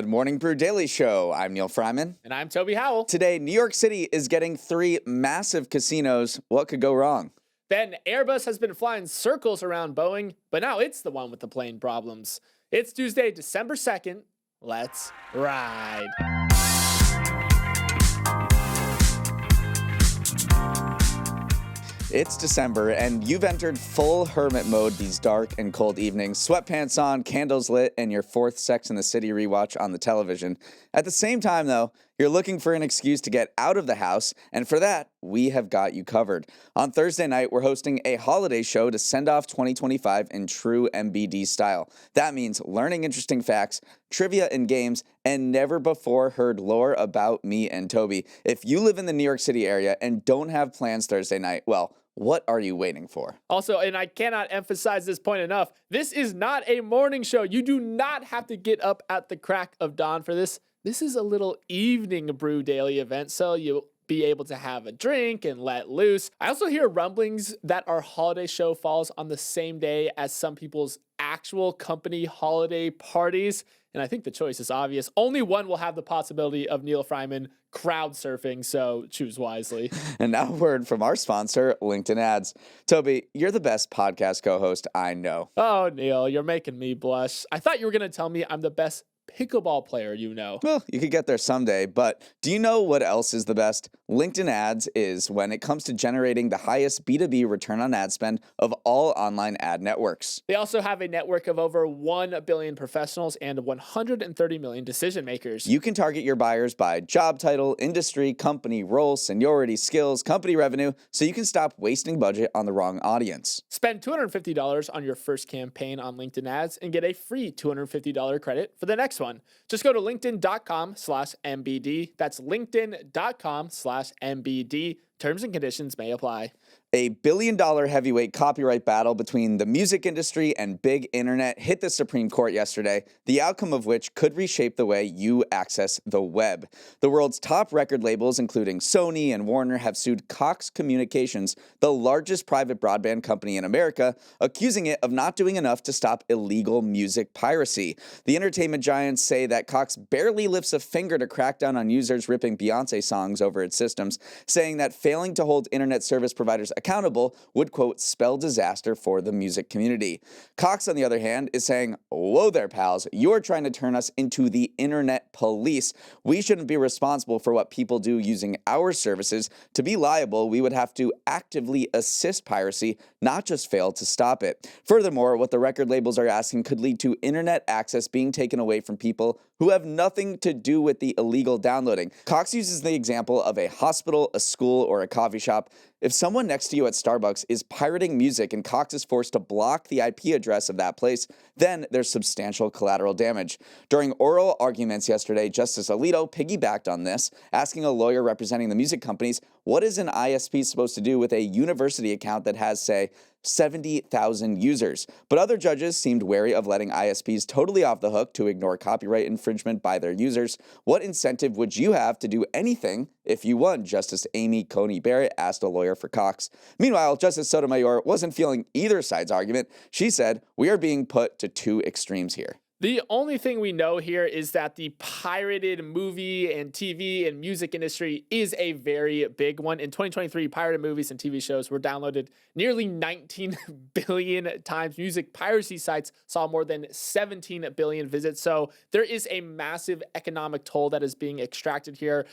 morning, Brew Daily show. I'm Neal Freyman. And I'm Toby Howell. Today, New York City is getting 3 massive casinos. What could go wrong? Then Airbus has been flying circles around Boeing, but now it's the one with the plane problems. It's Tuesday, December 2nd. Let's ride. It's December, and you've entered full hermit mode these dark and cold evenings. Sweatpants on, candles lit, and your 4th Sex and the City rewatch on the television. At the same time, though, you're looking for an excuse to get out of the house, and for that, we have got you covered. On Thursday night, we're hosting a holiday show to send off 2025 in true MBD style. That means learning interesting facts, trivia and games, and never-before-heard lore about me and Toby. If you live in the New York City area and don't have plans Thursday night, well, what are you waiting for? Also, and I cannot emphasize this point enough, this is not a morning show. You do not have to get up at the crack of dawn for this. This is a little evening Brew Daily event, so you'll be able to have a drink and let loose. I also hear rumblings that our holiday show falls on the same day as some people's actual company holiday parties. And I think the choice is obvious. Only one will have the possibility of Neal Freyman crowd surfing, so choose wisely. And now a word from our sponsor, LinkedIn Ads. Toby, you're the best podcast co-host I know. Oh, Neal, you're making me blush. I thought you were going to tell me I'm the best pickleball player you know. Well, you could get there someday, but do you know what else is the best? LinkedIn Ads is when it comes to generating the highest B2B return on ad spend of all online ad networks. They also have a network of over 1 billion professionals and 130 million decision makers. You can target your buyers by job title, industry, company, role, seniority, skills, company revenue, so you can stop wasting budget on the wrong audience. Spend $250 on your first campaign on LinkedIn Ads and get a free $250 credit for the next one. Just go to linkedin.com/MBD. That's linkedin.com/MBD. Terms and conditions may apply. A billion-dollar heavyweight copyright battle between the music industry and big internet hit the Supreme Court yesterday, the outcome of which could reshape the way you access the web. The world's top record labels, including Sony and Warner, have sued Cox Communications, the largest private broadband company in America, accusing it of not doing enough to stop illegal music piracy. The entertainment giants say that Cox barely lifts a finger to crack down on users ripping Beyoncé songs over its systems, saying that failing to hold internet service providers accountable would, quote, spell disaster for the music community. Cox, on the other hand, is saying, whoa there, pals, you're trying to turn us into the internet police. We shouldn't be responsible for what people do using our services. To be liable, we would have to actively assist piracy, not just fail to stop it. Furthermore, what the record labels are asking could lead to internet access being taken away from people who have nothing to do with the illegal downloading. Cox uses the example of a hospital, a school, or a coffee shop. If someone next to you at Starbucks is pirating music and Cox is forced to block the IP address of that place, then there's substantial collateral damage. During oral arguments yesterday, Justice Alito piggybacked on this, asking a lawyer representing the music companies, what is an ISP supposed to do with a university account that has, say, 70,000 users? But other judges seemed wary of letting ISPs totally off the hook to ignore copyright infringement by their users. What incentive would you have to do anything if you won? Justice Amy Coney Barrett asked a lawyer for Cox. Meanwhile, Justice Sotomayor wasn't feeling either side's argument. She said, we are being put to 2 extremes here. The only thing we know here is that the pirated movie and TV and music industry is a very big one. In 2023, pirated movies and TV shows were downloaded nearly 19 billion times. Music piracy sites saw more than 17 billion visits. So there is a massive economic toll that is being extracted here.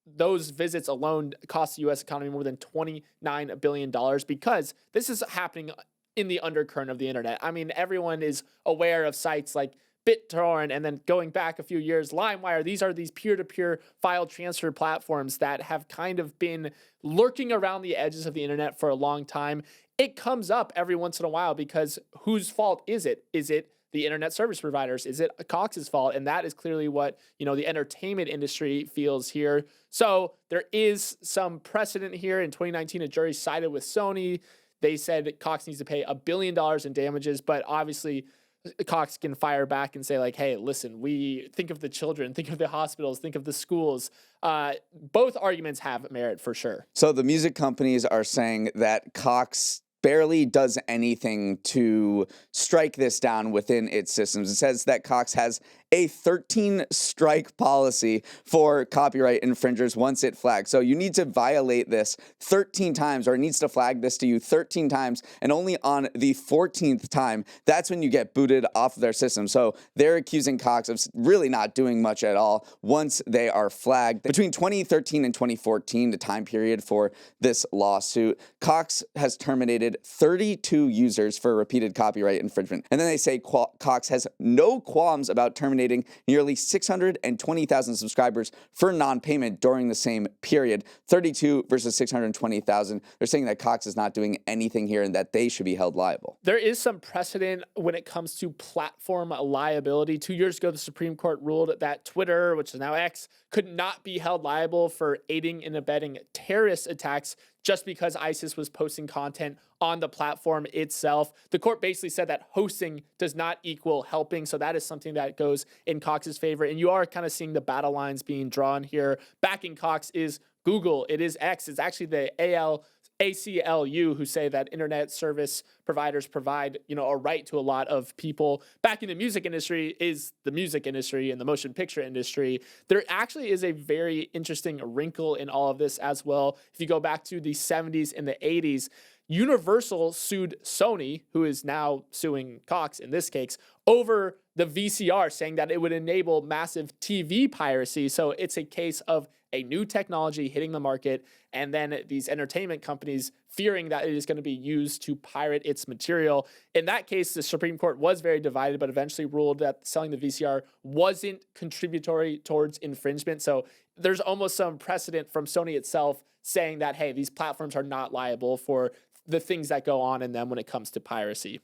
Those visits alone cost the U.S. economy more than $29 billion because this is happening in the undercurrent of the internet. I mean, everyone is aware of sites like BitTorrent, and then going back a few years, LimeWire. These are these peer-to-peer file transfer platforms that have kind of been lurking around the edges of the internet for a long time. It comes up every once in a while because whose fault is it? Is it the internet service providers? Is it Cox's fault? And that is clearly what, the entertainment industry feels here. So there is some precedent here. In 2019, a jury sided with Sony. They said that Cox needs to pay $1 billion in damages, but obviously Cox can fire back and say, like, hey, listen, we think of the children, think of the hospitals, think of the schools. Both arguments have merit for sure. So the music companies are saying that Cox barely does anything to strike this down within its systems. It says that Cox has a 13-strike policy for copyright infringers once it flags. So you need to violate this 13 times, or it needs to flag this to you 13 times, and only on the 14th time, that's when you get booted off of their system. So they're accusing Cox of really not doing much at all once they are flagged. Between 2013 and 2014, the time period for this lawsuit, Cox has terminated 32 users for repeated copyright infringement. And then they say Cox has no qualms about terminating nearly 620,000 subscribers for non-payment during the same period. 32 versus 620,000. They're saying that Cox is not doing anything here and that they should be held liable. There is some precedent when it comes to platform liability. 2 years ago, the Supreme Court ruled that Twitter, which is now X, could not be held liable for aiding and abetting terrorist attacks just because ISIS was posting content on the platform itself. The court basically said that hosting does not equal helping, so that is something that goes in Cox's favor. And you are kind of seeing the battle lines being drawn here. Backing Cox is Google, it is X, it's actually the ACLU who say that internet service providers provide, a right to a lot of people. Back in the music industry is the music industry and the motion picture industry. There actually is a very interesting wrinkle in all of this as well. If you go back to the 70s and the 80s, Universal sued Sony, who is now suing Cox in this case, over the VCR, saying that it would enable massive TV piracy. So it's a case of a new technology hitting the market, and then these entertainment companies fearing that it is going to be used to pirate its material. In that case, the Supreme Court was very divided, but eventually ruled that selling the VCR wasn't contributory towards infringement. So there's almost some precedent from Sony itself saying that, hey, these platforms are not liable for the things that go on in them when it comes to piracy.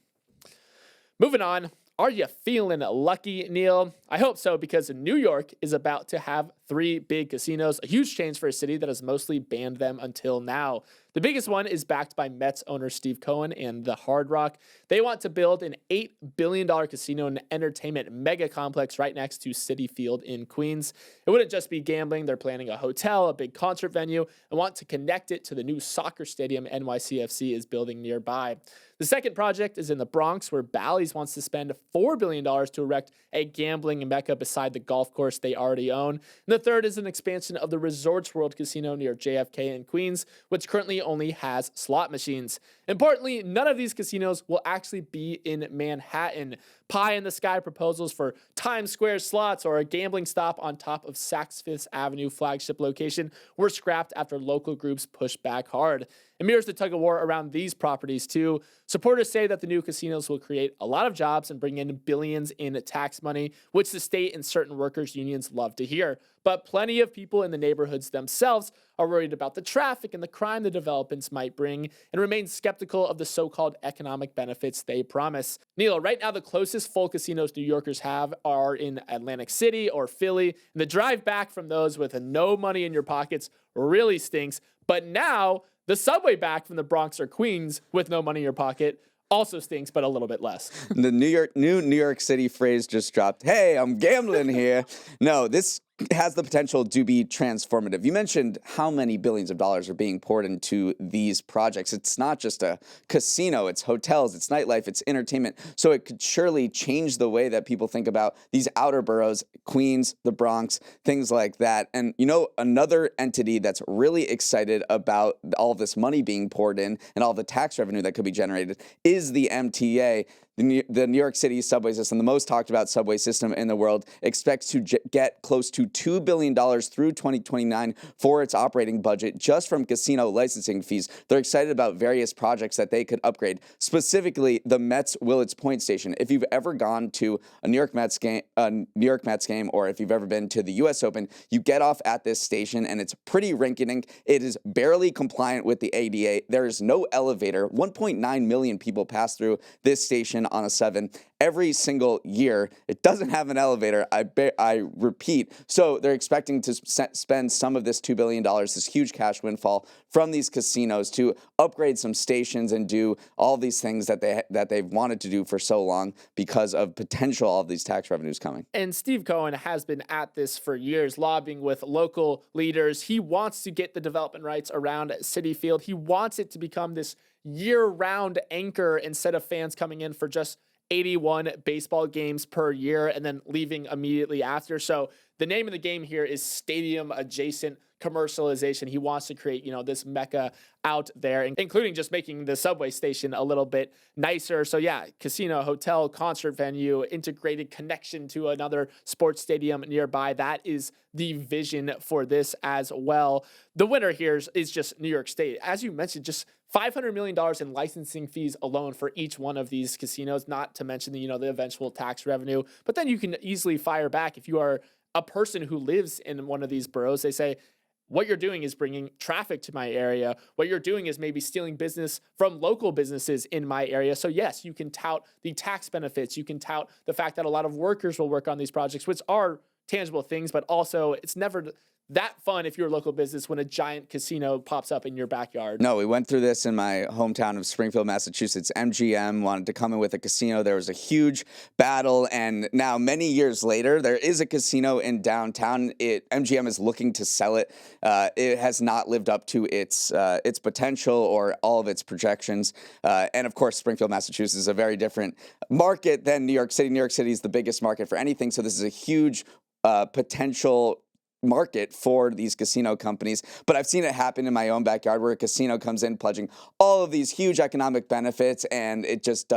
Moving on. Are you feeling lucky, Neal? I hope so, because New York is about to have 3 big casinos, a huge change for a city that has mostly banned them until now. The biggest one is backed by Mets owner Steve Cohen and the Hard Rock. They want to build an $8 billion casino and entertainment mega complex right next to Citi Field in Queens. It wouldn't just be gambling. They're planning a hotel, a big concert venue, and want to connect it to the new soccer stadium NYCFC is building nearby. The second project is in the Bronx, where Bally's wants to spend $4 billion to erect a gambling mecca beside the golf course they already own. And the third is an expansion of the Resorts World Casino near JFK in Queens, which currently only has slot machines. Importantly, none of these casinos will actually be in Manhattan. Pie in the sky proposals for Times Square slots or a gambling stop on top of Saks Fifth Avenue flagship location were scrapped after local groups pushed back hard. It mirrors the tug of war around these properties too. Supporters say that the new casinos will create a lot of jobs and bring in billions in tax money, which the state and certain workers' unions love to hear. But plenty of people in the neighborhoods themselves are worried about the traffic and the crime the developments might bring and remain skeptical of the so-called economic benefits they promise. Neal, right now the closest full casinos New Yorkers have are in Atlantic City or Philly, and the drive back from those with no money in your pockets really stinks. But now the subway back from the Bronx or Queens with no money in your pocket also stinks, but a little bit less. The new New York City phrase just dropped. Hey, I'm gambling here. No, this has the potential to be transformative. You mentioned how many billions of dollars are being poured into these projects. It's not just a casino, it's hotels, it's nightlife, it's entertainment. So it could surely change the way that people think about these outer boroughs, Queens, the Bronx, things like that. And another entity that's really excited about all this money being poured in and all the tax revenue that could be generated is the MTA. The New York City subway system, the most talked about subway system in the world, expects to get close to $2 billion through 2029 for its operating budget just from casino licensing fees. They're excited about various projects that they could upgrade, specifically the Mets Willets Point Station. If you've ever gone to a New York Mets game, or if you've ever been to the U.S. Open, you get off at this station and it's pretty rinky-dink. It is barely compliant with the ADA. There is no elevator. 1.9 million people pass through this station on a 7. every single year. It doesn't have an elevator, I repeat. So they're expecting to spend some of this $2 billion, this huge cash windfall from these casinos, to upgrade some stations and do all these things that they've wanted to do for so long because of potential all of these tax revenues coming. And Steve Cohen has been at this for years, lobbying with local leaders. He wants to get the development rights around Citi Field. He wants it to become this year-round anchor instead of fans coming in for just 81 baseball games per year and then leaving immediately after. So the name of the game here is stadium adjacent commercialization. He wants to create, this mecca out there, including just making the subway station a little bit nicer. So yeah, casino, hotel, concert venue, integrated connection to another sports stadium nearby. That is the vision for this as well. The winner here is just New York State. As you mentioned, just $500 million in licensing fees alone for each one of these casinos, not to mention the eventual tax revenue. But then you can easily fire back if you are a person who lives in one of these boroughs. They say, what you're doing is bringing traffic to my area. What you're doing is maybe stealing business from local businesses in my area. So yes, you can tout the tax benefits. You can tout the fact that a lot of workers will work on these projects, which are tangible things, but also it's never that fun if you're a local business when a giant casino pops up in your backyard. No, we went through this in my hometown of Springfield, Massachusetts. MGM wanted to come in with a casino. There was a huge battle, and now many years later, there is a casino in downtown. MGM is looking to sell it. It has not lived up to its potential or all of its projections. And of course, Springfield, Massachusetts is a very different market than New York City. New York City is the biggest market for anything, so this is a huge potential market for these casino companies. But I've seen it happen in my own backyard where a casino comes in pledging all of these huge economic benefits, and it just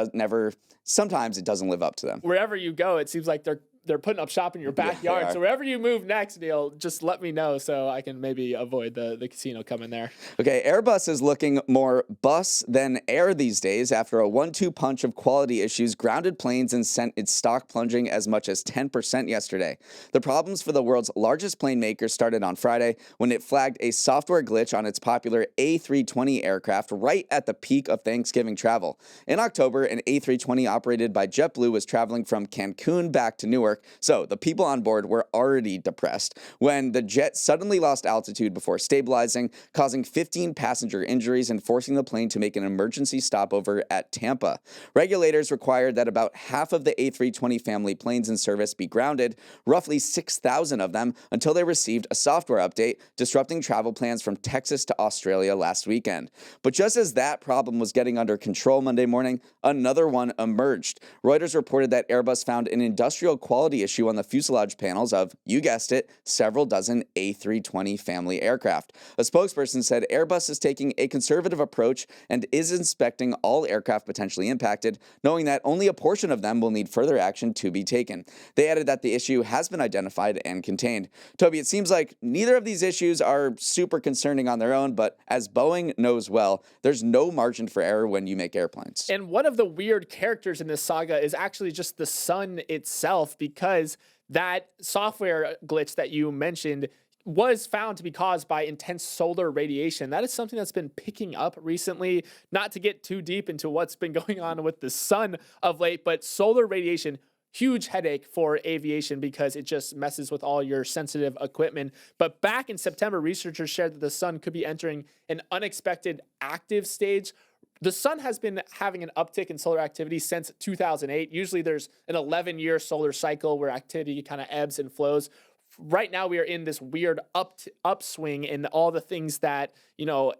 sometimes it doesn't live up to them. Wherever you go, it seems like they're putting up shop in your backyard. Yeah, so wherever you move next, Neal, just let me know so I can maybe avoid the casino coming there. Okay, Airbus is looking more bus than air these days after a 1-2 punch of quality issues grounded planes and sent its stock plunging as much as 10% yesterday. The problems for the world's largest plane maker started on Friday when it flagged a software glitch on its popular A320 aircraft right at the peak of Thanksgiving travel. In October, an A320 operated by JetBlue was traveling from Cancun back to Newark. So the people on board were already depressed when the jet suddenly lost altitude before stabilizing, causing 15 passenger injuries and forcing the plane to make an emergency stopover at Tampa. Regulators required that about half of the A320 family planes in service be grounded, roughly 6,000 of them, until they received a software update, disrupting travel plans from Texas to Australia last weekend. But just as that problem was getting under control Monday morning, another one emerged. Reuters reported that Airbus found an industrial quality issue on the fuselage panels of, you guessed it, several dozen A320 family aircraft. A spokesperson said Airbus is taking a conservative approach and is inspecting all aircraft potentially impacted, knowing that only a portion of them will need further action to be taken. They added that the issue has been identified and contained. Toby, it seems like neither of these issues are super concerning on their own, but as Boeing knows well, there's no margin for error when you make airplanes. And one of the weird characters in this saga is actually just the sun itself, because that software glitch that you mentioned was found to be caused by intense solar radiation. That is something that's been picking up recently. Not to get too deep into what's been going on with the sun of late, but solar radiation, huge headache for aviation because it just messes with all your sensitive equipment. But back in September, researchers shared that the sun could be entering an unexpected active stage. The sun has been having an uptick in solar activity since 2008. Usually there's an 11-year solar cycle where activity kind of ebbs and flows. Right now we are in this weird upswing in all the things that,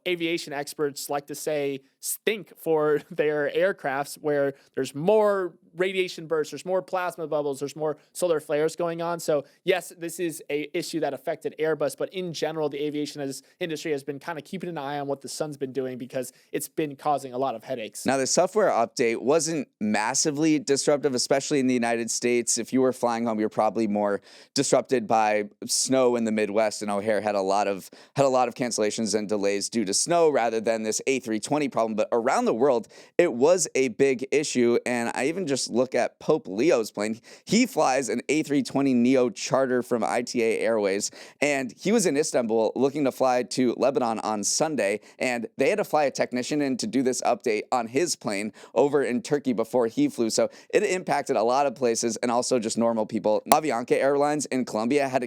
aviation experts like to say stink for their aircrafts, where there's more radiation bursts, there's more plasma bubbles, there's more solar flares going on. So yes, this is a issue that affected Airbus, but in general, the aviation industry has been kind of keeping an eye on what the sun's been doing because it's been causing a lot of headaches. Now, the software update wasn't massively disruptive, especially in the United States. If you were flying home, you're probably more disrupted by snow in the Midwest, and O'Hare had a lot of cancellations and delays due to snow rather than this A320 problem. But around the world, it was a big issue, and I even just first look at Pope Leo's plane. He flies an A320neo charter from ITA Airways, and he was in Istanbul looking to fly to Lebanon on Sunday, and they had to fly a technician in to do this update on his plane over in Turkey before he flew. So it impacted a lot of places and also just normal people. Avianca Airlines in Colombia had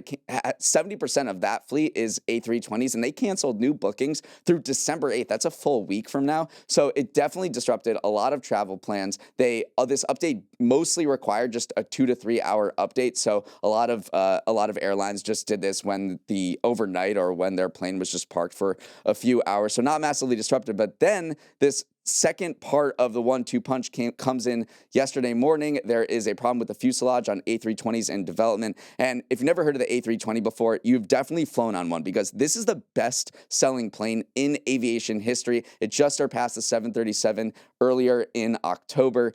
70% of that fleet is A320s, and they canceled new bookings through December 8th. That's a full week from now. So it definitely disrupted a lot of travel plans. This update mostly required just a 2 to 3 hour update. So a lot of airlines just did this when the overnight or when their plane was just parked for a few hours. So not massively disrupted, but then this second part of the 1-2 punch comes in yesterday morning. There is a problem with the fuselage on A320s in development. And if you've never heard of the A320 before, you've definitely flown on one because this is the best selling plane in aviation history. It just surpassed the 737 earlier in October.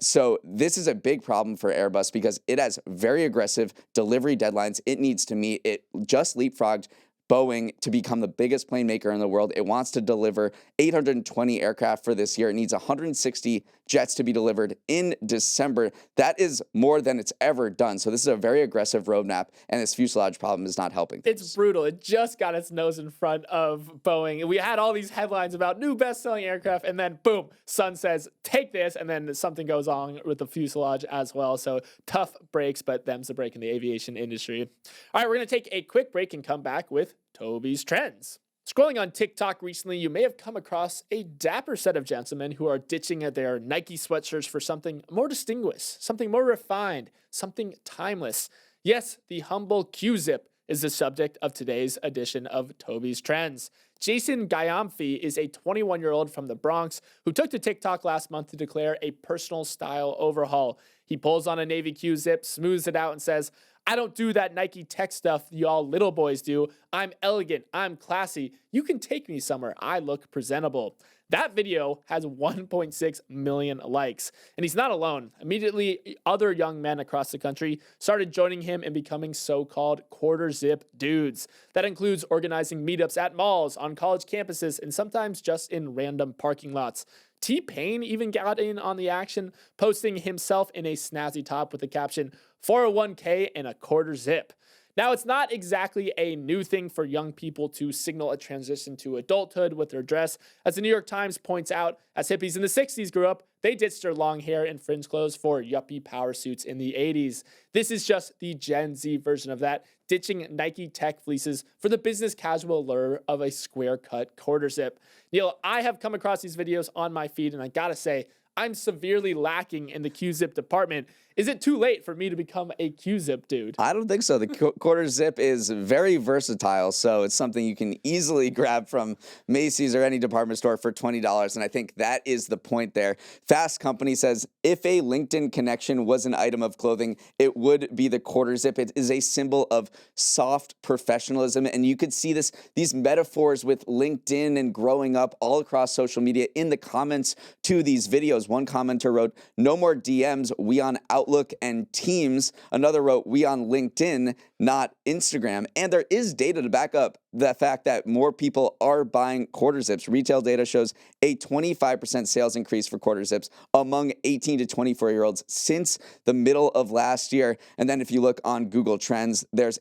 So this is a big problem for Airbus because it has very aggressive delivery deadlines it needs to meet. It just leapfrogged Boeing to become the biggest plane maker in the world. It wants to deliver 820 aircraft for this year. It needs 160 jets to be delivered in December. That is more than it's ever done. So this is a very aggressive roadmap, and this fuselage problem is not helping things. It's brutal. It just got its nose in front of Boeing. We had all these headlines about new best-selling aircraft, and then boom, Sun says, take this, and then something goes on with the fuselage as well. So tough breaks, but them's the break in the aviation industry. All right, we're going to take a quick break and come back with Toby's Trends. Scrolling on TikTok recently, you may have come across a dapper set of gentlemen who are ditching their Nike sweatshirts for something more distinguished, something more refined, something timeless. Yes, the humble Q-zip is the subject of today's edition of Toby's Trends. Jason Gyamfi is a 21-year-old from the Bronx who took to TikTok last month to declare a personal style overhaul. He pulls on a navy Q-zip, smooths it out, and says, I don't do that Nike tech stuff y'all little boys do. I'm elegant. I'm classy. You can take me somewhere. I look presentable. That video has 1.6 million likes. And he's not alone. Immediately, other young men across the country started joining him and becoming so-called quarter zip dudes. That includes organizing meetups at malls, on college campuses, and sometimes just in random parking lots. T-Pain even got in on the action, posting himself in a snazzy top with the caption, 401k and a quarter zip. Now, it's not exactly a new thing for young people to signal a transition to adulthood with their dress. As the New York Times points out, as hippies in the 60s grew up, they ditched their long hair and fringe clothes for yuppie power suits in the 80s. This is just the Gen Z version of that, ditching Nike tech fleeces for the business casual allure of a square-cut quarter zip. Neal, I have come across these videos on my feed, and I gotta say, I'm severely lacking in the Q-zip department. Is it too late for me to become a Q-zip dude? I don't think so. The quarter zip is very versatile, so it's something you can easily grab from Macy's or any department store for $20, and I think that is the point there. Fast Company says, if a LinkedIn connection was an item of clothing, it would be the quarter zip. It is a symbol of soft professionalism, and you could see these metaphors with LinkedIn and growing up all across social media in the comments to these videos. One commenter wrote, no more DMs, we on Outlook and Teams. Another wrote, we on LinkedIn, not Instagram. And there is data to back up the fact that more people are buying quarter zips. Retail data shows a 25% sales increase for quarter zips among 18 to 24-year-olds since the middle of last year. And then if you look on Google Trends, there's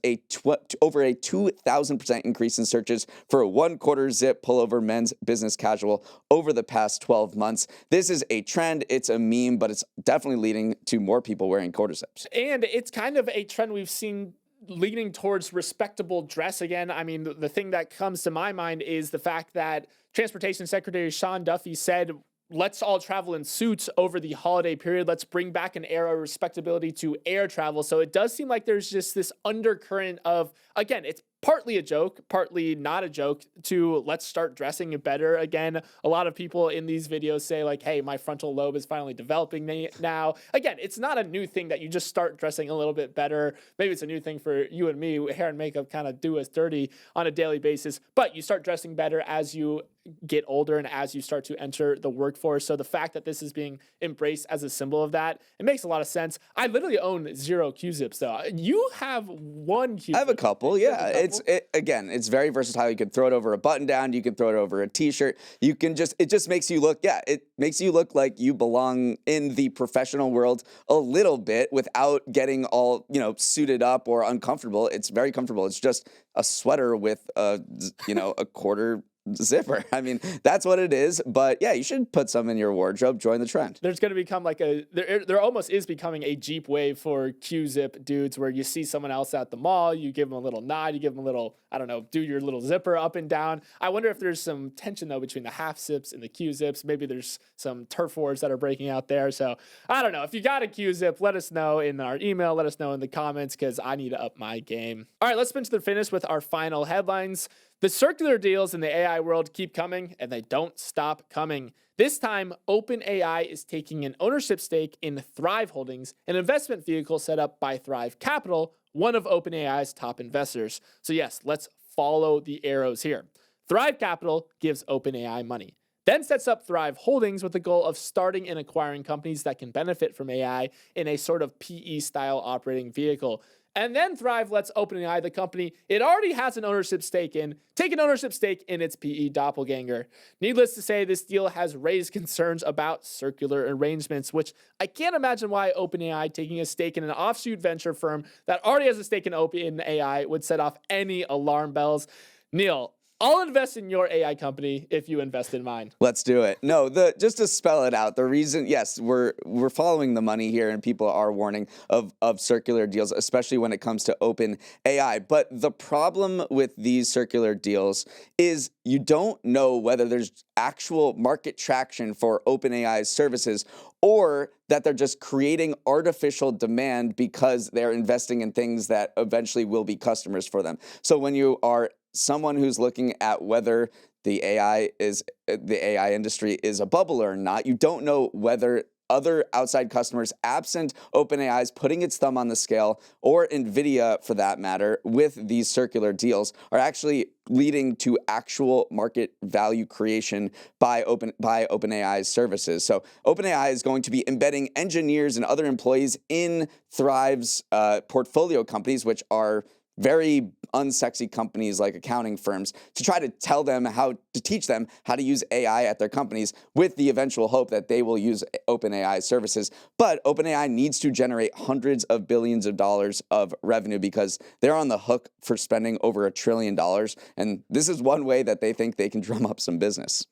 over a 2,000% increase in searches for a one-quarter zip pullover men's business casual over the past 12 months. This is a trend. It's a meme, but it's definitely leading to more people wearing quarter zips. And it's kind of a trend we've seen leaning towards respectable dress again. I mean, the thing that comes to my mind is the fact that Transportation Secretary Sean Duffy said, let's all travel in suits over the holiday period. Let's bring back an era of respectability to air travel. So it does seem like there's just this undercurrent of, again, it's partly a joke, partly not a joke, to let's start dressing better again. A lot of people in these videos say like, hey, my frontal lobe is finally developing now. Again, it's not a new thing that you just start dressing a little bit better. Maybe it's a new thing for you and me. Hair and makeup kind of do us dirty on a daily basis, but you start dressing better as you get older and as you start to enter the workforce. So the fact that this is being embraced as a symbol of that, it makes a lot of sense. I literally own 0 Q-zips though. You have 1 Q-zip. I have a couple, yeah. Again, it's very versatile. You can throw it over a button down. You can throw it over a t-shirt. It just makes you look, it makes you look like you belong in the professional world a little bit without getting all, suited up or uncomfortable. It's very comfortable. It's just a sweater with a quarter zipper. I mean, that's what it is. But yeah, you should put some in your wardrobe. Join the trend. There's going to become there almost is becoming a Jeep wave for Q-zip dudes where you see someone else at the mall, you give them a little nod, you give them a little, I don't know, do your little zipper up and down. I wonder if there's some tension though between the half zips and the Q-zips. Maybe there's some turf wars that are breaking out there. So I don't know. If you got a Q-zip, let us know in our email. Let us know in the comments because I need to up my game. All right, let's spin to the finish with our final headlines. The circular deals in the AI world keep coming, and they don't stop coming. This time, OpenAI is taking an ownership stake in Thrive Holdings, an investment vehicle set up by Thrive Capital, one of OpenAI's top investors. So yes, let's follow the arrows here. Thrive Capital gives OpenAI money, then sets up Thrive Holdings with the goal of starting and acquiring companies that can benefit from AI in a sort of PE-style operating vehicle. And then Thrive lets OpenAI, the company it already has an ownership stake in, take an ownership stake in its PE doppelganger. Needless to say, this deal has raised concerns about circular arrangements, which I can't imagine why OpenAI taking a stake in an offshoot venture firm that already has a stake in OpenAI would set off any alarm bells. Neal, I'll invest in your AI company if you invest in mine. Let's do it. No, just to spell it out, the reason, yes, we're following the money here, and people are warning of circular deals, especially when it comes to OpenAI. But the problem with these circular deals is you don't know whether there's actual market traction for OpenAI's services or that they're just creating artificial demand because they're investing in things that eventually will be customers for them. So when you are someone who's looking at whether the AI industry is a bubble or not, you don't know whether other outside customers, absent OpenAI's putting its thumb on the scale, or NVIDIA for that matter, with these circular deals, are actually leading to actual market value creation by OpenAI's services. So OpenAI is going to be embedding engineers and other employees in Thrive's portfolio companies, which are very unsexy companies like accounting firms, to try to teach them how to use AI at their companies, with the eventual hope that they will use OpenAI services. But OpenAI needs to generate hundreds of billions of dollars of revenue because they're on the hook for spending over $1 trillion. And this is one way that they think they can drum up some business.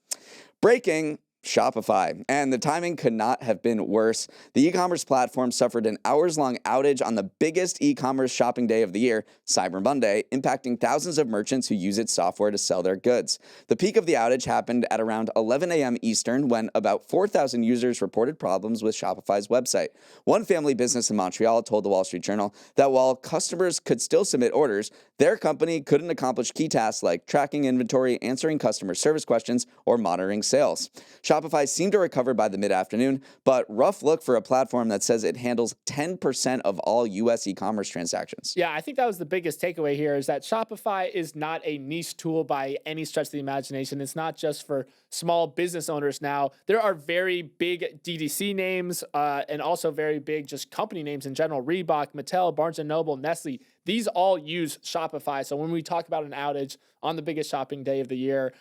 Breaking: Shopify. And the timing could not have been worse. The e-commerce platform suffered an hours-long outage on the biggest e-commerce shopping day of the year, Cyber Monday, impacting thousands of merchants who use its software to sell their goods. The peak of the outage happened at around 11 a.m. Eastern, when about 4,000 users reported problems with Shopify's website. One family business in Montreal told the Wall Street Journal that while customers could still submit orders, their company couldn't accomplish key tasks like tracking inventory, answering customer service questions, or monitoring sales. Shopify seemed to recover by the mid-afternoon, but rough look for a platform that says it handles 10% of all U.S. e-commerce transactions. Yeah, I think that was the biggest takeaway here, is that Shopify is not a niche tool by any stretch of the imagination. It's not just for small business owners now. There are very big DTC names and also very big just company names in general. Reebok, Mattel, Barnes & Noble, Nestle. These all use Shopify. So when we talk about an outage on the biggest shopping day of the year,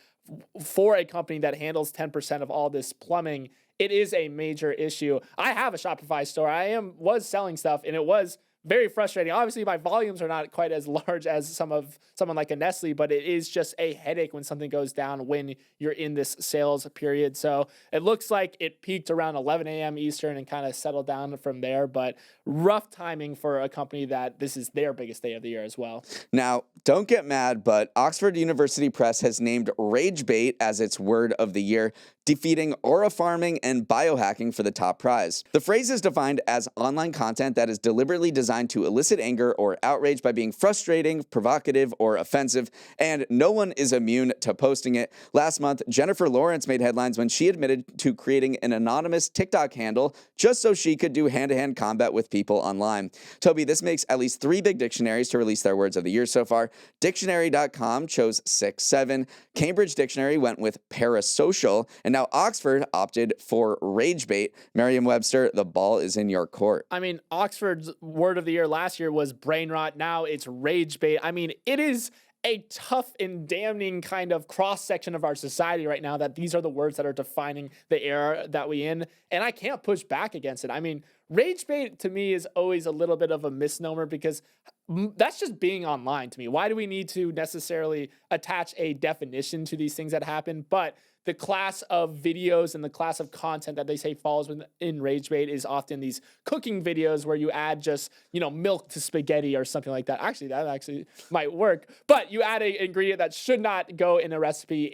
for a company that handles 10% of all this plumbing, it is a major issue. I have a Shopify store. I was selling stuff, and it was very frustrating. Obviously, my volumes are not quite as large as someone like a Nestle, but it is just a headache when something goes down when you're in this sales period. So it looks like it peaked around 11 a.m. Eastern and kind of settled down from there, but rough timing for a company that this is their biggest day of the year as well. Now, don't get mad, but Oxford University Press has named rage bait as its word of the year, defeating aura farming and biohacking for the top prize. The phrase is defined as online content that is deliberately designed designed to elicit anger or outrage by being frustrating, provocative, or offensive, and no one is immune to posting it. Last month, Jennifer Lawrence made headlines when she admitted to creating an anonymous TikTok handle just so she could do hand-to-hand combat with people online. Toby, this makes at least 3 big dictionaries to release their words of the year so far. Dictionary.com chose 6-7. Cambridge Dictionary went with parasocial, and now Oxford opted for rage bait. Merriam-Webster, the ball is in your court. I mean, Oxford's word of the year last year was brain rot. Now it's rage bait. I mean, it is a tough and damning kind of cross-section of our society right now that these are the words that are defining the era that we in, and I can't push back against it. I mean, rage bait to me is always a little bit of a misnomer because that's just being online to me. Why do we need to necessarily attach a definition to these things that happen? But the class of videos and the class of content that they say falls in rage bait is often these cooking videos where you add just, milk to spaghetti or something like that. Actually, that actually might work. But you add an ingredient that should not go in a recipe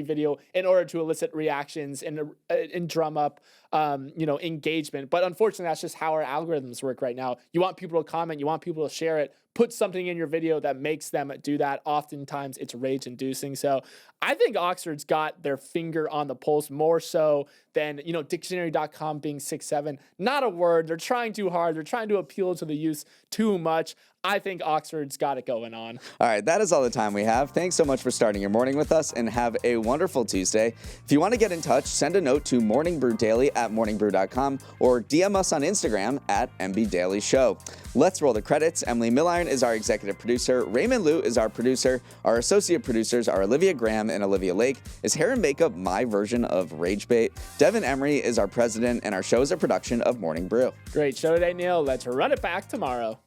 video in order to elicit reactions and drum up, engagement. But unfortunately, that's just how our algorithms work right now. You want people to comment, you want people to share it. Put something in your video that makes them do that. Oftentimes it's rage inducing. So I think Oxford's got their finger on the pulse more so than, dictionary.com being 6-7. Not a word. They're trying too hard. They're trying to appeal to the youth too much. I think Oxford's got it going on. All right, that is all the time we have. Thanks so much for starting your morning with us, and have a wonderful Tuesday. If you want to get in touch, send a note to Morning Brew Daily at morningbrew.com or DM us on Instagram at MBDailyShow. Let's roll the credits. Emily Milliron is our executive producer. Raymond Liu is our producer. Our associate producers are Olivia Graham and Olivia Lake. Is hair and makeup my version of rage bait? Devin Emery is our president, and our show is a production of Morning Brew. Great show today, Neal. Let's run it back tomorrow.